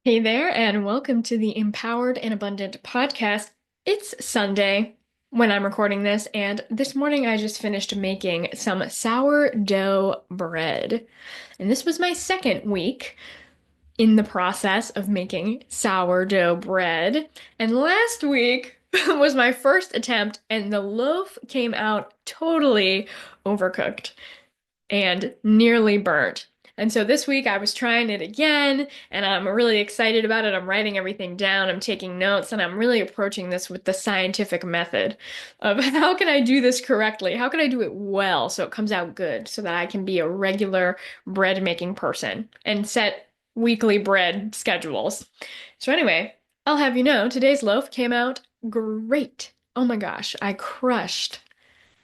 Hey there, and welcome to the Empowered and Abundant podcast. It's Sunday when I'm recording this, and this morning I just finished making some sourdough bread. And this was my second week in the process of making sourdough bread. And last week was my first attempt, and the loaf came out totally overcooked and nearly burnt. And so this week I was trying it again, and I'm really excited about it. I'm writing everything down, I'm taking notes, and I'm really approaching this with the scientific method of how can I do this correctly? How can I do it well so it comes out good so that I can be a regular bread making person and set weekly bread schedules. So anyway, I'll have you know, today's loaf came out great. Oh my gosh, I crushed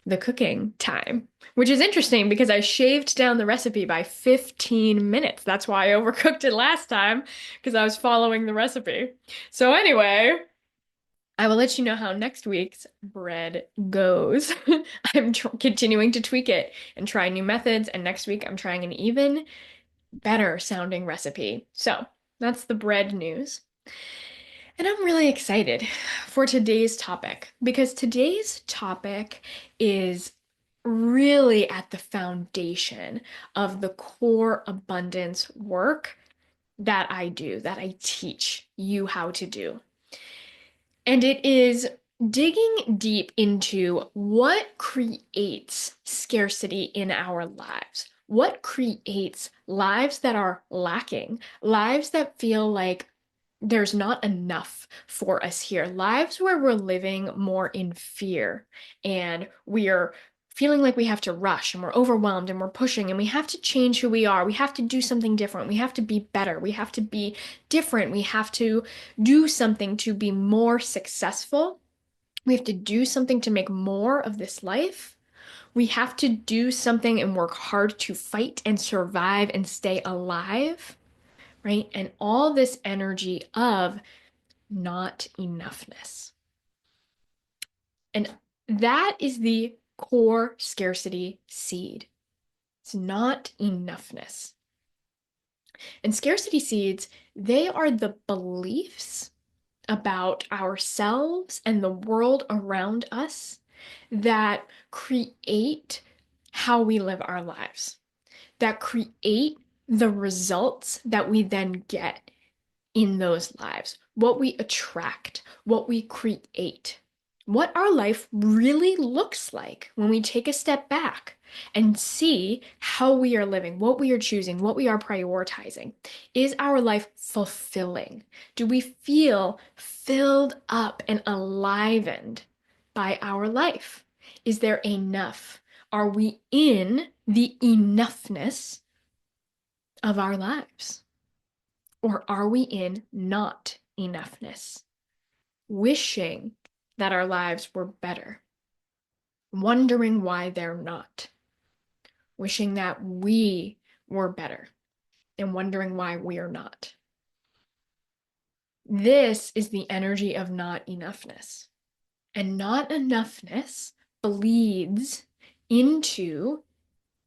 the cooking time, which is interesting because I shaved down the recipe by 15 minutes. That's why I overcooked it last time because I was following the recipe. So anyway, I will let you know how next week's bread goes. I'm continuing to tweak it and try new methods, and next week I'm trying an even better sounding recipe. So that's the bread news. And I'm really excited for today's topic because today's topic is really at the foundation of the core abundance work that I do, that I teach you how to do. And it is digging deep into what creates scarcity in our lives. What creates lives that are lacking, lives that feel like there's not enough for us here. Lives where we're living more in fear and we are feeling like we have to rush and we're overwhelmed and we're pushing and we have to change who we are. We have to do something different. We have to be better. We have to be different. We have to do something to be more successful. We have to do something to make more of this life. We have to do something and work hard to fight and survive and stay alive, right? And all this energy of not enoughness. And that is the core scarcity seed. It's not enoughness. And scarcity seeds, they are the beliefs about ourselves and the world around us that create how we live our lives, that create the results that we then get in those lives, what we attract, what we create, what our life really looks like when we take a step back and see how we are living, what we are choosing, what we are prioritizing. Is our life fulfilling? Do we feel filled up and enlivened by our life? Is there enough? Are we in the enoughness of our lives? Or are we in not enoughness, wishing that our lives were better, wondering why they're not, wishing that we were better, and wondering why we're not? This is the energy of not enoughness. And not enoughness bleeds into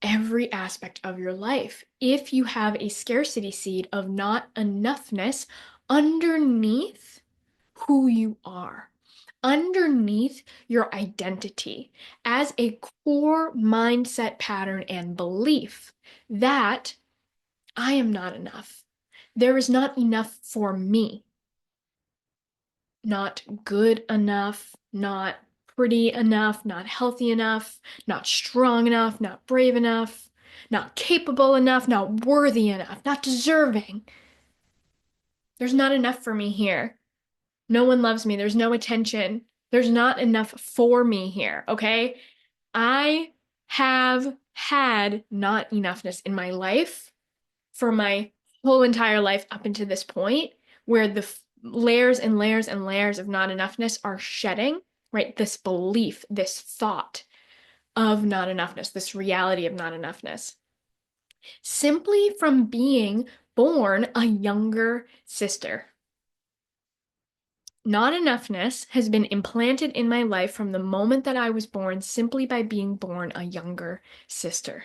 every aspect of your life. If you have a scarcity seed of not enoughness underneath who you are, underneath your identity, as a core mindset pattern and belief that I am not enough. There is not enough for me. Not good enough, not pretty enough, not healthy enough, not strong enough, not brave enough, not capable enough, not worthy enough, not deserving. There's not enough for me here. No one loves me. There's no attention. There's not enough for me here, okay? I have had not enoughness in my life for my whole entire life up until this point, where the layers and layers and layers of not enoughness are shedding, right? This belief, this thought of not enoughness, this reality of not enoughness, simply from being born a younger sister. Not enoughness has been implanted in my life from the moment that I was born simply by being born a younger sister,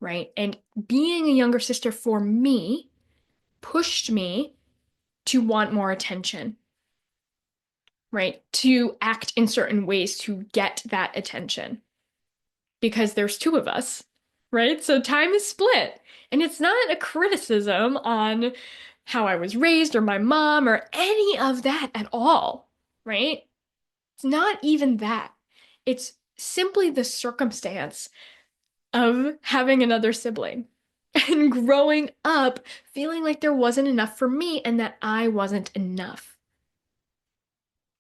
right? And being a younger sister for me pushed me to want more attention, right? To act in certain ways to get that attention because there's two of us, right? So time is split. And it's not a criticism on how I was raised or my mom or any of that at all, right? It's not even that. It's simply the circumstance of having another sibling and growing up feeling like there wasn't enough for me and that I wasn't enough,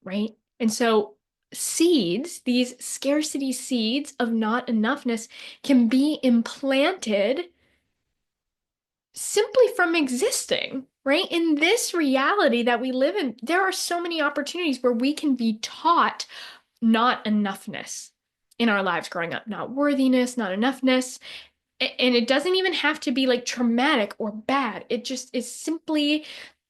right? And so seeds, these scarcity seeds of not enoughness, can be implanted simply from existing, right? In this reality that we live in, there are so many opportunities where we can be taught not enoughness in our lives growing up, not worthiness, not enoughness. And it doesn't even have to be like traumatic or bad. It just is simply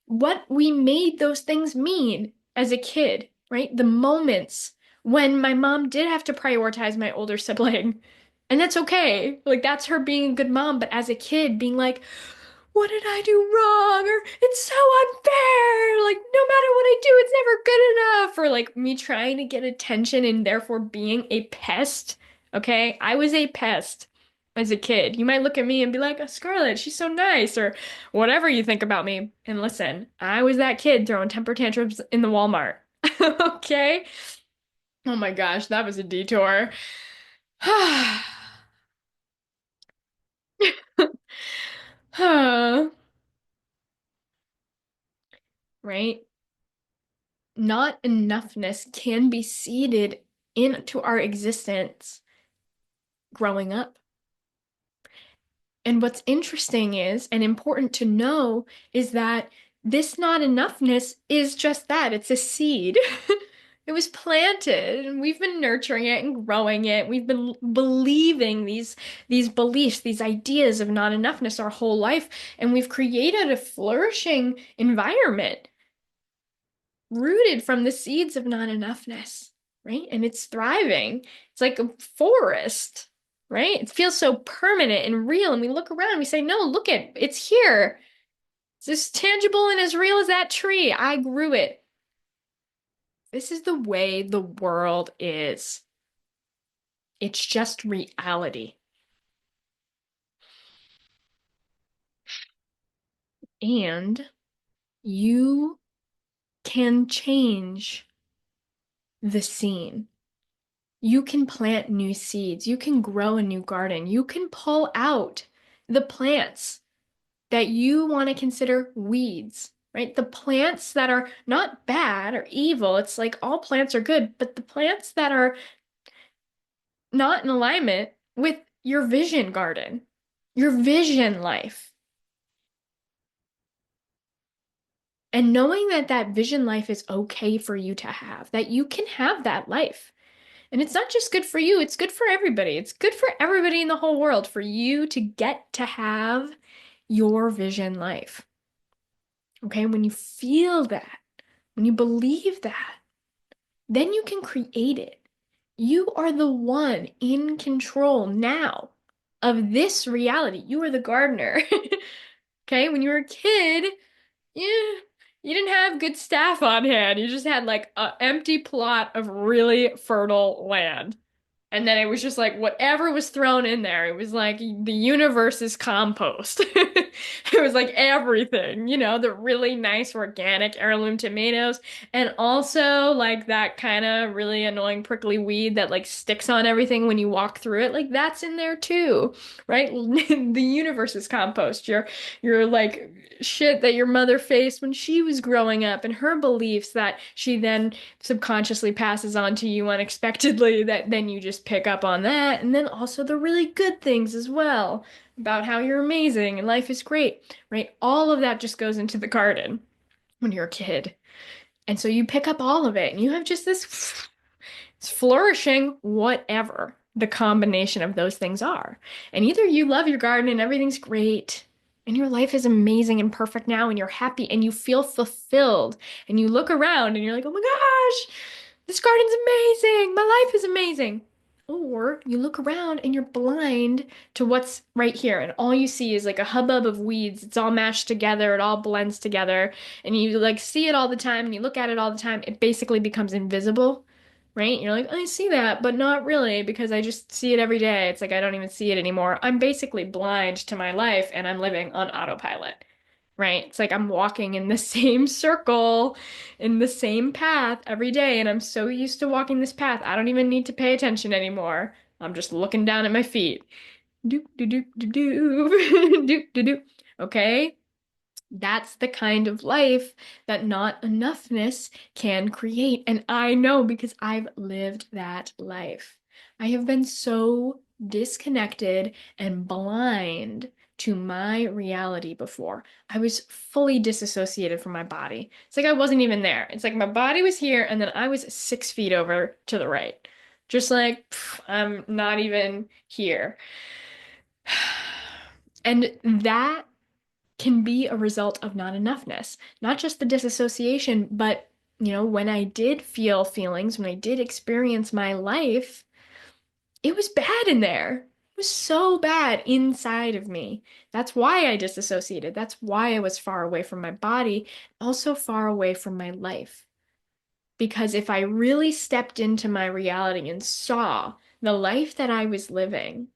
what we made those things mean as a kid, right? The moments when my mom did have to prioritize my older sibling. And that's okay. Like, that's her being a good mom. But as a kid, being like, what did I do wrong? Or it's so unfair. Like, no matter what I do, it's never good enough. Or like me trying to get attention and therefore being a pest. Okay. I was a pest as a kid. You might look at me and be like, oh, Scarlett, she's so nice, or whatever you think about me. And listen, I was that kid throwing temper tantrums in the Walmart. Okay. Oh my gosh, that was a detour. Right? Not enoughness can be seeded into our existence growing up. And what's interesting is, and important to know, is that this not enoughness is just that. It's a seed. It was planted, and we've been nurturing it and growing it. We've been believing these beliefs, these ideas of not enoughness our whole life, and we've created a flourishing environment rooted from the seeds of not enoughness, right? And it's thriving. It's like a forest, right? It feels so permanent and real. And we look around and we say, no, look at it's here. It's as tangible and as real as that tree. I grew it. This is the way the world is. It's just reality. And you can change the scene. You can plant new seeds. You can grow a new garden. You can pull out the plants that you want to consider weeds, right? The plants that are not bad or evil. It's like all plants are good, but the plants that are not in alignment with your vision garden, your vision life. And knowing that that vision life is okay for you to have, that you can have that life. And it's not just good for you, it's good for everybody. It's good for everybody in the whole world for you to get to have your vision life. Okay, when you feel that, when you believe that, then you can create it. You are the one in control now of this reality. You are the gardener. Okay, when you were a kid, yeah, you didn't have good staff on hand. You just had like an empty plot of really fertile land. And then it was just like whatever was thrown in there. It was like the universe's compost. It was like everything, the really nice organic heirloom tomatoes, and also like that kind of really annoying prickly weed that like sticks on everything when you walk through it. Like that's in there too, right? The universe's compost. Your like shit that your mother faced when she was growing up and her beliefs that she then subconsciously passes on to you unexpectedly that then you just pick up on that. And then also the really good things as well about how you're amazing and life is great, right? All of that just goes into the garden when you're a kid. And so you pick up all of it and you have just this it's flourishing whatever the combination of those things are. And either you love your garden and everything's great and your life is amazing and perfect now and you're happy and you feel fulfilled and you look around and you're like, oh my gosh, this garden's amazing. My life is amazing. Or you look around and you're blind to what's right here, and all you see is like a hubbub of weeds. It's all mashed together, it all blends together, and you like see it all the time and you look at it all the time. It basically becomes invisible, right? You're like, I see that, but not really because I just see it every day. It's like I don't even see it anymore. I'm basically blind to my life and I'm living on autopilot, right? It's like I'm walking in the same circle, in the same path every day, and I'm so used to walking this path, I don't even need to pay attention anymore. I'm just looking down at my feet. Doop, doop, doop, doop, doop, doop, doop, doop. Okay? That's the kind of life that not enoughness can create. And I know because I've lived that life. I have been so disconnected and blind to my reality before. I was fully disassociated from my body. It's like I wasn't even there. It's like my body was here and then I was 6 feet over to the right. Just like, I'm not even here. And that can be a result of not enoughness. Not just the disassociation, but when I did feel feelings, when I did experience my life, it was bad in there. It was so bad inside of me. That's why I disassociated. That's why I was far away from my body, also far away from my life. Because if I really stepped into my reality and saw the life that I was living,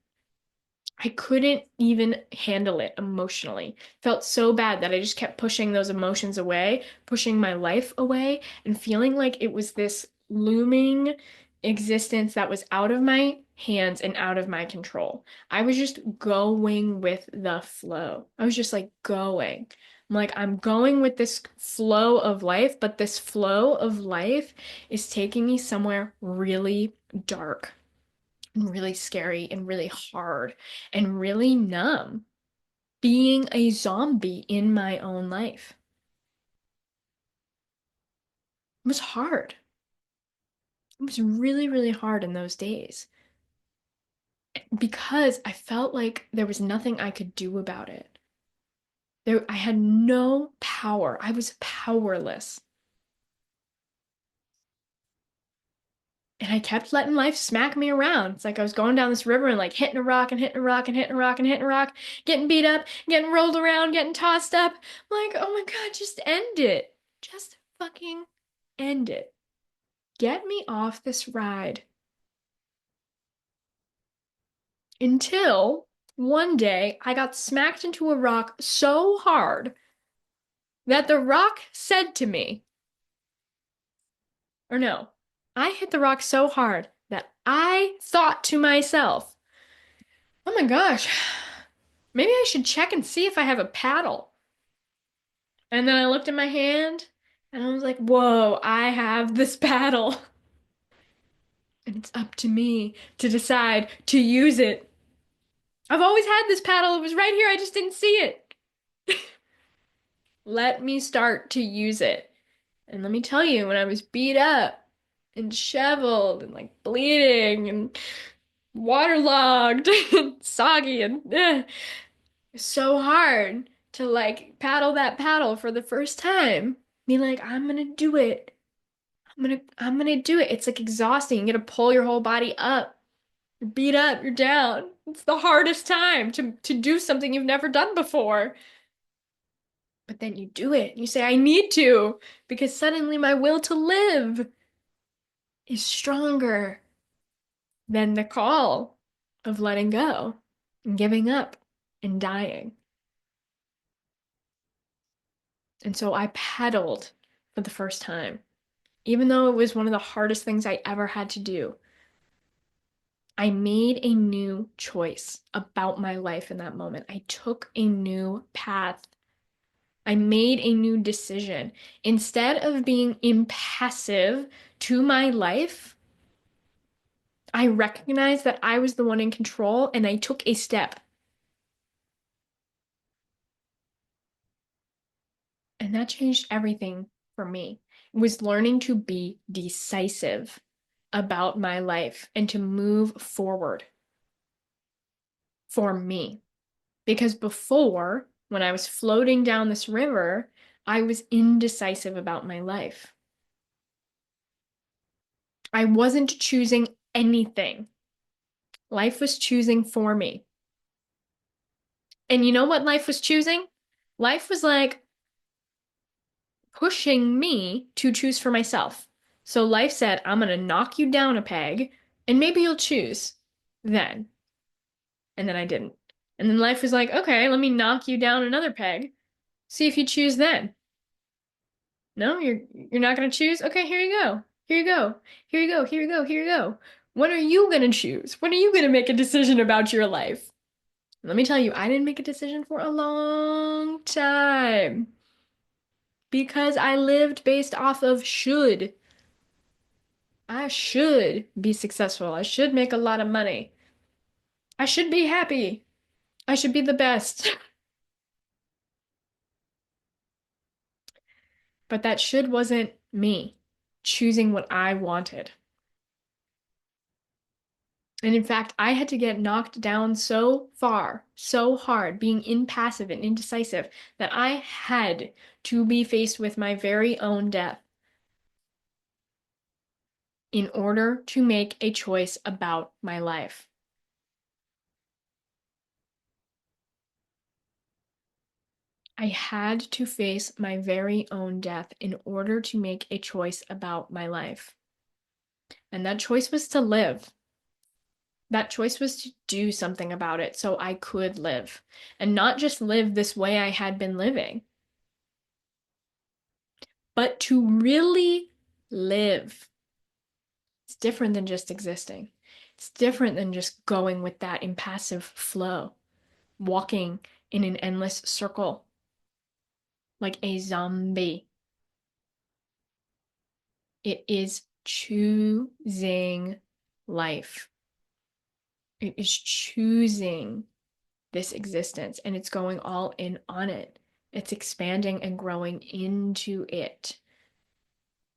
I couldn't even handle it emotionally. Felt so bad that I just kept pushing those emotions away, pushing my life away, and feeling like it was this looming existence that was out of my hands and out of my control. I was just going with the flow. I was just like going. I'm like, I'm going with this flow of life, but this flow of life is taking me somewhere really dark and really scary and really hard and really numb being a zombie in my own life. It was hard. It was really, really hard in those days because I felt like there was nothing I could do about it. I had no power. I was powerless. And I kept letting life smack me around. It's like I was going down this river and like hitting a rock and hitting a rock and hitting a rock and hitting a rock, getting beat up, getting rolled around, getting tossed up. I'm like, oh my God, just end it. Just fucking end it. Get me off this ride. Until one day I got smacked into a rock so hard that the rock said to me, or no, I hit the rock so hard that I thought to myself, oh my gosh, maybe I should check and see if I have a paddle. And then I looked at my hand and I was like, whoa, I have this paddle. And it's up to me to decide to use it. I've always had this paddle. It was right here. I just didn't see it. Let me start to use it. And let me tell you, when I was beat up and disheveled and like bleeding and waterlogged and soggy and so hard to like paddle that paddle for the first time. Be like, I'm gonna do it. I'm gonna do it. It's like exhausting. You gotta pull your whole body up. You're beat up, you're down. It's the hardest time to do something you've never done before. But then you do it. You say, I need to, because suddenly my will to live is stronger than the call of letting go and giving up and dying. And so I paddled for the first time, even though it was one of the hardest things I ever had to do. I made a new choice about my life in that moment. I took a new path. I made a new decision. Instead of being impassive to my life, I recognized that I was the one in control and I took a step. And that changed everything for me. It was learning to be decisive about my life and to move forward for me. Because before, when I was floating down this river, I was indecisive about my life. I wasn't choosing anything. Life was choosing for me. And you know what life was choosing? Life was like pushing me to choose for myself. So life said, I'm going to knock you down a peg and maybe you'll choose then. And then I didn't. And then life was like, okay, let me knock you down another peg. See if you choose then. No, you're not going to choose? Okay, here you go. Here you go. Here you go. Here you go. Here you go. When are you going to choose? When are you going to make a decision about your life? Let me tell you, I didn't make a decision for a long time because I lived based off of should. I should be successful. I should make a lot of money. I should be happy. I should be the best. But that should wasn't me choosing what I wanted. And in fact, I had to get knocked down so far, so hard, being impassive and indecisive, that I had to be faced with my very own death in order to make a choice about my life. I had to face my very own death in order to make a choice about my life. And that choice was to live. That choice was to do something about it so I could live. And not just live this way I had been living, but to really live. It's different than just existing. It's different than just going with that impassive flow, walking in an endless circle like a zombie. It is choosing life. It is choosing this existence and it's going all in on it. It's expanding and growing into it,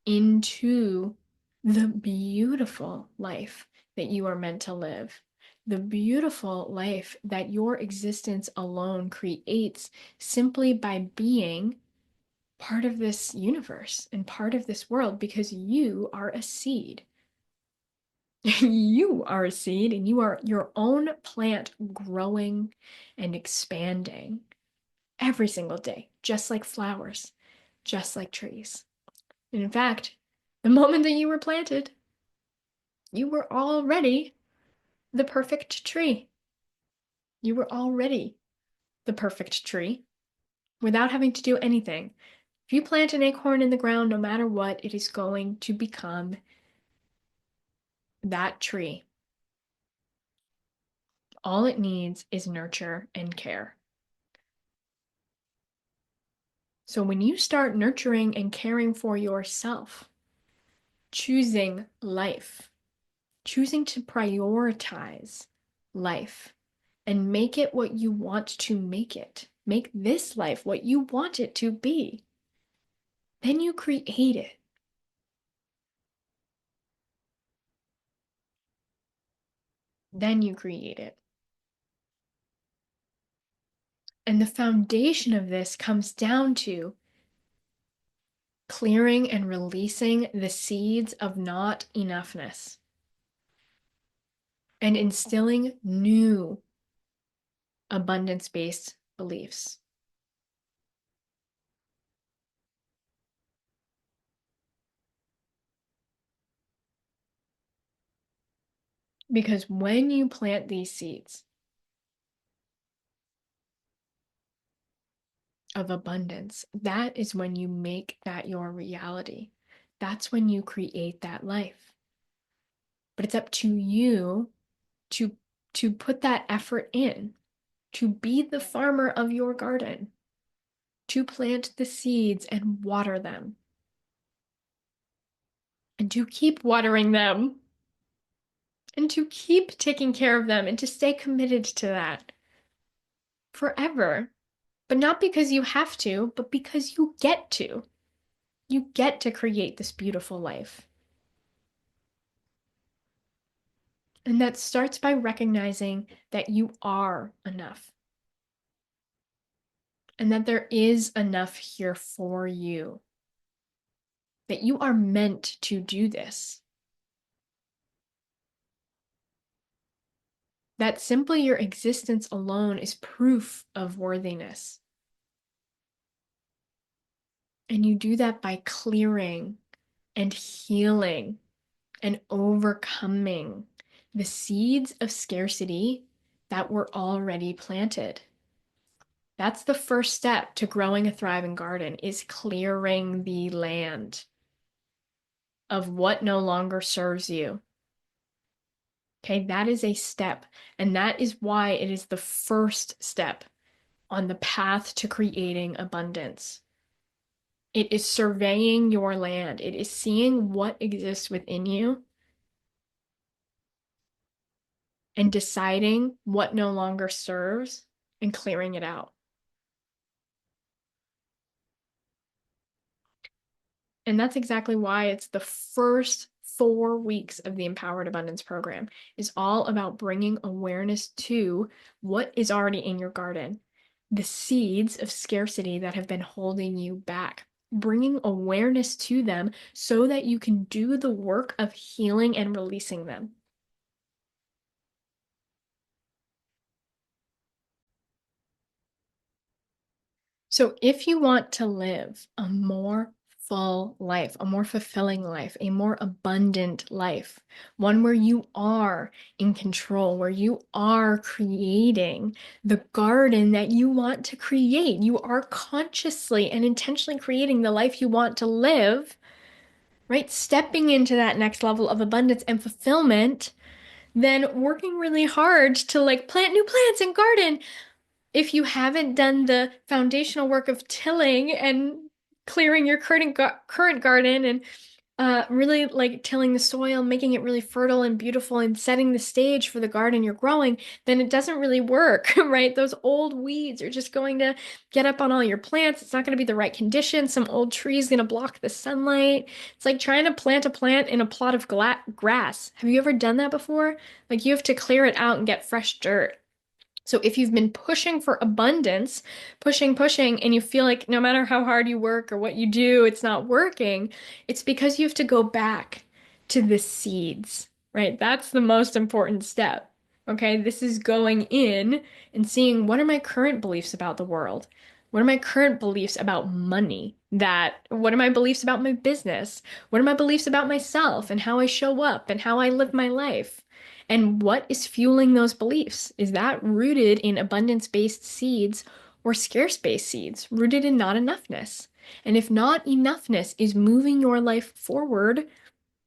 into the beautiful life that you are meant to live, the beautiful life that your existence alone creates simply by being part of this universe and part of this world because you are a seed. You are a seed and you are your own plant growing and expanding every single day, just like flowers, just like trees. And in fact, the moment that you were planted, you were already the perfect tree. You were already the perfect tree without having to do anything. If you plant an acorn in the ground, no matter what, it is going to become that tree. All it needs is nurture and care. So when you start nurturing and caring for yourself, choosing life, choosing to prioritize life and make it what you want to make it, make this life what you want it to be, then you create it. Then you create it. And the foundation of this comes down to clearing and releasing the seeds of not enoughness and instilling new abundance-based beliefs. Because when you plant these seeds of abundance, that is when you make that your reality. That's when you create that life. But it's up to you to put that effort in, to be the farmer of your garden, to plant the seeds and water them, and to keep watering them, and to keep taking care of them, and to stay committed to that forever. But not because you have to, but because you get to. You get to create this beautiful life. And that starts by recognizing that you are enough and that there is enough here for you, that you are meant to do this. That simply your existence alone is proof of worthiness. And you do that by clearing and healing and overcoming the seeds of scarcity that were already planted. That's the first step to growing a thriving garden is clearing the land of what no longer serves you. Okay, that is a step, and that is why it is the first step on the path to creating abundance. It is surveying your land. It is seeing what exists within you and deciding what no longer serves and clearing it out. And that's exactly why it's the first 4 weeks of the Empowered Abundance program is all about bringing awareness to what is already in your garden, the seeds of scarcity that have been holding you back, bringing awareness to them so that you can do the work of healing and releasing them. So, if you want to live a more full life, a more fulfilling life, a more abundant life, one where you are in control, where you are creating the garden that you want to create, you are consciously and intentionally creating the life you want to live, right? Stepping into that next level of abundance and fulfillment, then working really hard to like plant new plants and garden if you haven't done the foundational work of tilling and clearing your current garden and really like tilling the soil, making it really fertile and beautiful and setting the stage for the garden you're growing, then it doesn't really work, right? Those old weeds are just going to get up on all your plants. It's not going to be the right conditions. Some old tree is going to block the sunlight. It's like trying to plant a plant in a plot of grass. Have you ever done that before? Like you have to clear it out and get fresh dirt. So if you've been pushing for abundance, pushing, and you feel like no matter how hard you work or what you do, it's not working, it's because you have to go back to the seeds, right? That's the most important step. Okay, this is going in and seeing what are my current beliefs about the world? What are my current beliefs about money? What are my beliefs about my business? What are my beliefs about myself and how I show up and how I live my life? And what is fueling those beliefs? Is that rooted in abundance-based seeds or scarce-based seeds, rooted in not-enoughness? And if not-enoughness is moving your life forward,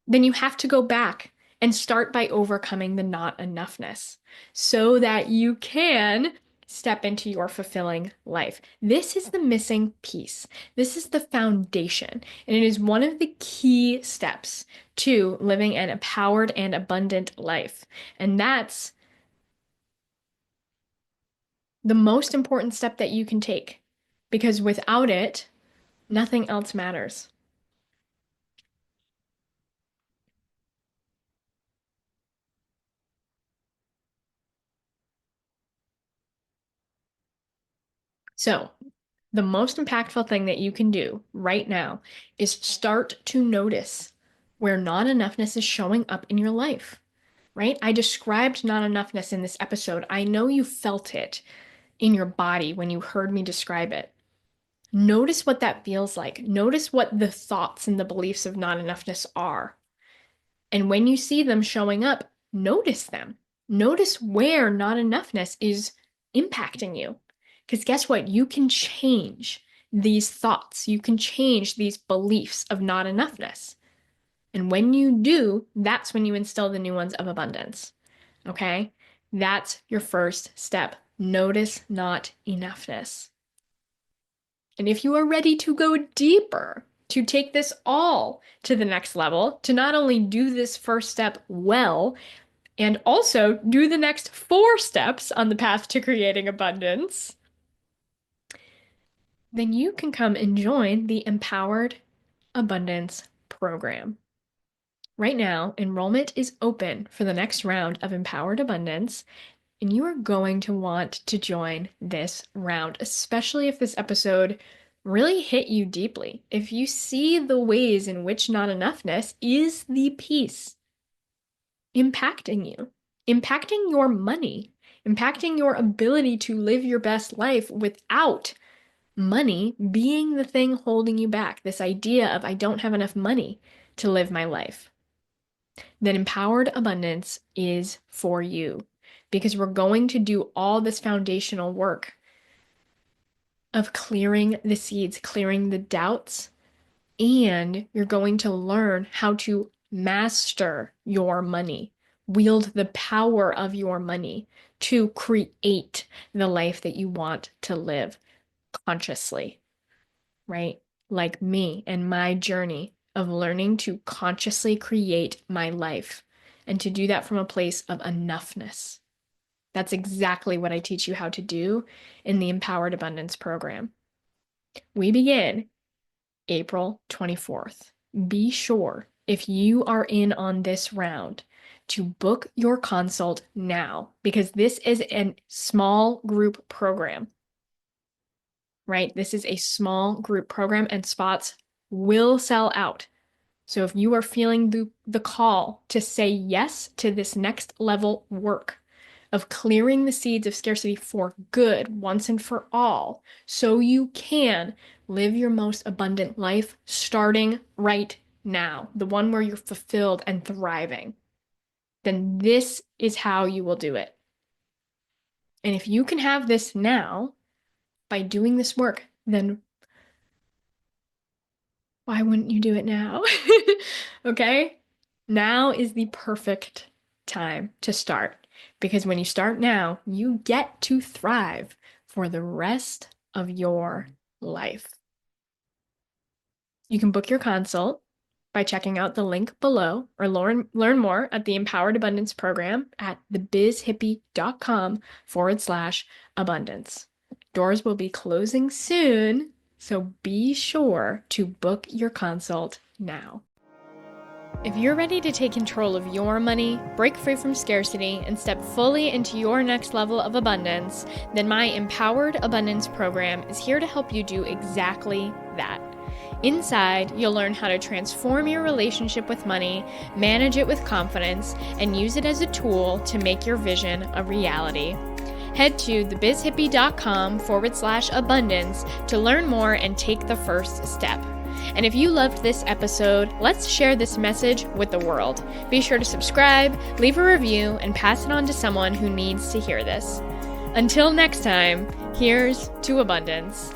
then you have to go back and start by overcoming the not-enoughness so that you can step into your fulfilling life. This is the missing piece. This is the foundation, and it is one of the key steps to living an empowered and abundant life. And that's the most important step that you can take because without it, nothing else matters. So, the most impactful thing that you can do right now is start to notice where not enoughness is showing up in your life, right? I described not enoughness in this episode. I know you felt it in your body when you heard me describe it. Notice what that feels like. Notice what the thoughts and the beliefs of not enoughness are. And when you see them showing up, notice them. Notice where not enoughness is impacting you. Because guess what? You can change these thoughts. You can change these beliefs of not enoughness. And when you do, that's when you instill the new ones of abundance. Okay? That's your first step. Notice not enoughness. And if you are ready to go deeper, to take this all to the next level, to not only do this first step well, and also do the next 4 steps on the path to creating abundance, then you can come and join the Empowered Abundance Program. Right now, enrollment is open for the next round of Empowered Abundance, and you are going to want to join this round, especially if this episode really hit you deeply. If you see the ways in which not enoughness is the piece impacting you, impacting your money, impacting your ability to live your best life without money being the thing holding you back. This idea of I don't have enough money to live my life. Then empowered abundance is for you because we're going to do all this foundational work of clearing the seeds, clearing the doubts, and you're going to learn how to master your money, wield the power of your money to create the life that you want to live consciously, right? Like me and my journey of learning to consciously create my life and to do that from a place of enoughness. That's exactly what I teach you how to do in the Empowered Abundance program. We begin April 24th. Be sure, if you are in on this round, to book your consult now because this is a small group program, right? This is a small group program and spots will sell out. So if you are feeling the call to say yes to this next level work of clearing the seeds of scarcity for good once and for all, so you can live your most abundant life starting right now, the one where you're fulfilled and thriving, then this is how you will do it. And if you can have this now by doing this work, then why wouldn't you do it now? Okay? Now is the perfect time to start because when you start now, you get to thrive for the rest of your life. You can book your consult by checking out the link below or learn more at the Empowered Abundance program at thebizhippie.com/abundance. Doors will be closing soon, so be sure to book your consult now. If you're ready to take control of your money, break free from scarcity, and step fully into your next level of abundance, then my Empowered Abundance program is here to help you do exactly that. Inside, you'll learn how to transform your relationship with money, manage it with confidence, and use it as a tool to make your vision a reality. Head to thebizhippie.com/abundance to learn more and take the first step. And if you loved this episode, let's share this message with the world. Be sure to subscribe, leave a review, and pass it on to someone who needs to hear this. Until next time, here's to abundance.